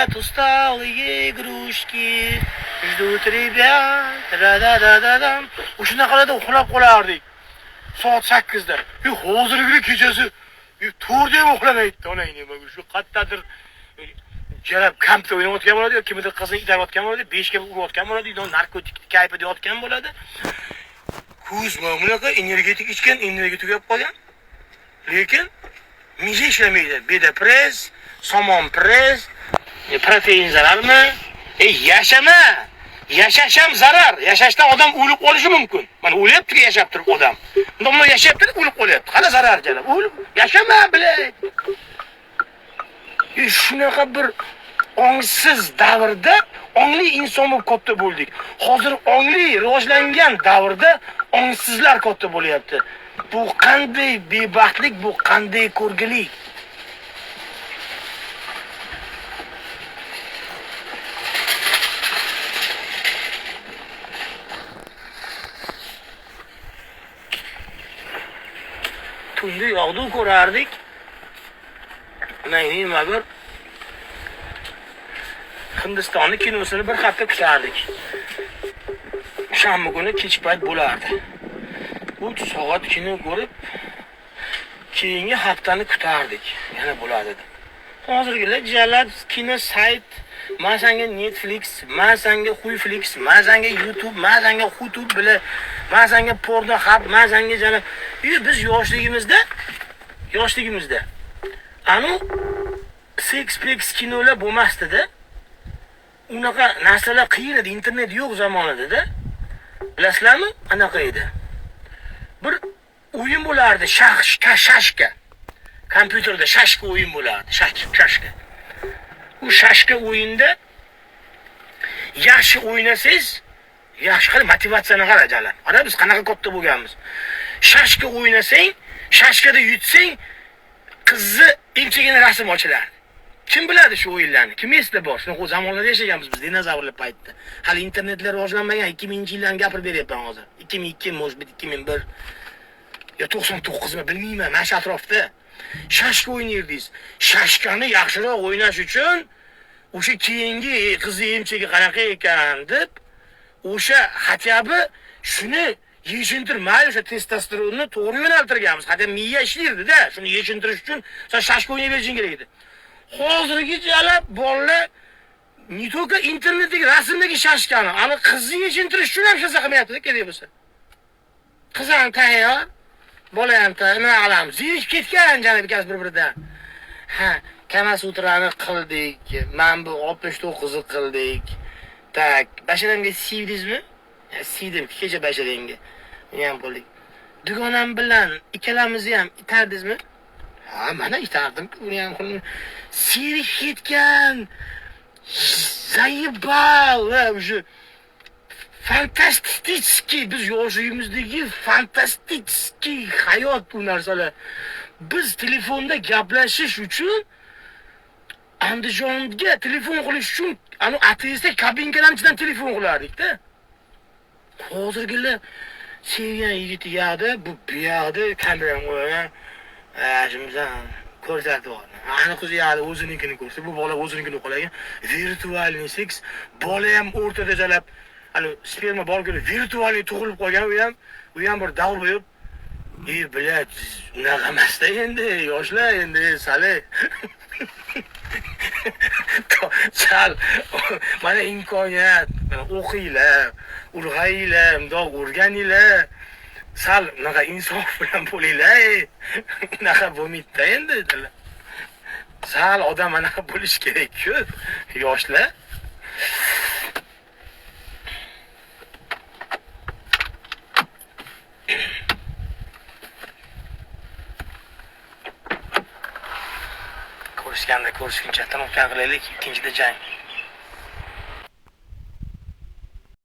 Усталые игрушки ждут rебят. Ra-da-da-da-dam. O'shunaqalarda uxlab qolardik. Soat 8da. Hozirgi kechasi 4da ham uxlamaydi. Onang nima shu qattadir jalab kampda o'ynayotgan bo'ladi yoki kimdir qizini itarayotgan bo'ladi, 5 ga urayotgan bo'ladi, narkotik kayfida yotgan bo'ladi. Ko'z bunaqa energetik ichgan, energiya tugab qolgan. Lekin miya ishlamaydi. Bedapress, somon press, protein zararmi? Yashama. Yashash ham zarar. Yashashdan odam o'lib qolishi mumkin. Mana o'lyapti-ku yashab turib odam. Unda yashayapti, o'lib qolyapti. Qana zarar jalab. O'lib yashama bilay. Shunaqa bir ongsiz davrda ongli inson bo'lib katta bo'ldik. Hozir ongli rivojlangan davrda ongsizlar katta bo'lyapti. Bu qanday bebaxtlik, bu qanday ko'rgilik? Tunda yog'du ko'rardik. Nima bir Hindistonning kinosini bir hafta kutardik. Shanba kuni kech payt bo'lardi. 3 soat kino ko'rib, keyingi haftani kutardik. Yana bo'ladi. Hozirgilar jalab kino sayt, masanga Netflix, masanga Huyflix, masanga YouTube, masanga Hutub bilan, masanga Pornhub, masanga jalab. Biz yoshligimizda anu sex kinolar bo'lmasdi-da. Unaqa narsalar qiyin edi, internet yo'q zamonida-da. Bilasizlarmi? Anaqa edi. Bir o'yin bo'lardi, shashka. Kompyuterda shashka o'yin bo'lardi, shashka. U shashka o'yinda yaxshi o'ynasangiz, yaxshi qilib motivatsiyani qarajalar. Ana biz qanaqa katta bo'lganmiz. Shashka o'ynasang, shashkada yutsang, qizni emchagini rasm ochilardi. Kim biladi shu o'yinlarni? Kim esda bor? Shunaqa zamonlarda yashaganmiz biz, dinozavrlar paytida. Hali internetlar rivojlanmagan 2000-yillarni gapirib beryapman hozir. 2002, может быть, 2001 yo 99 mi bilmayman, mana shu atrofda shashka o'ynardingiz. Shashkani yaxshiroq o'ynash uchun o'sha keyingi qizni emchagi qanaqa ekan deb o'sha xatabi shuni yechintirmay o'sha testosteronni to'g'ri yo'naltirganmiz. Hatto miya ishlaydi-da, shuni yechintirish uchun sen shashka o'ynay berishing kerak edi. Hozirgi jalab bolalar не только internetdagi rasmdagi shashkani, ana qizni yechintirish uchun ham shunday qilmayapti kerak bo'lsa. Qiz ham tayyor, bola ham tayyor, nima qilamiz? Zerikib ketgan janab ikkalasi bir-biridan. Kamasutrani qildik, mana bu 69 ni qildik. Tak, basharamga sivdingizmi? Siydim kecha basharamga. Men ham qildik. Dugonam bilan ikkalamizni ham itardingizmi? Mana itardim, uni ham qildim. Sirib ketgan. Zaybal, o'sha fantastik, biz yoshligimizdagi fantastik hayot bu narsalar. Biz telefonda gaplashish uchun Andijonga telefon qilish uchun ana ateistda kabinkadan ichidan telefon qilardik-da. Hozirgilar sevgan yigit yoqda, bu buyoqda kamerani qo'ygan. Shimizdan ko'rsatib oldi. Ana qiz yoqda o'zinikini ko'rsa, bu bola o'zinikini qo'lagan. Virtualniy seks, bola ham o'rtada jalab, ana sperma borgani virtualniy tug'ilib qolgan, u ham bir davr bo'lib, bilat, unaqa emas-da endi, yoshlar endi sali. Sal, mana imkoniyat, o'qinglar, ulg'ayinglar, mundoq o'rganinglar. Sal unaqa insof bilan bo'linglar. Unaqa bo'lmaydi-da endi. Sal odam anaqa bo'lish kerak-ku, yoshlar. Ko'rishganda ko'rishguncha tanqid qilaylik, ikkinchida jang.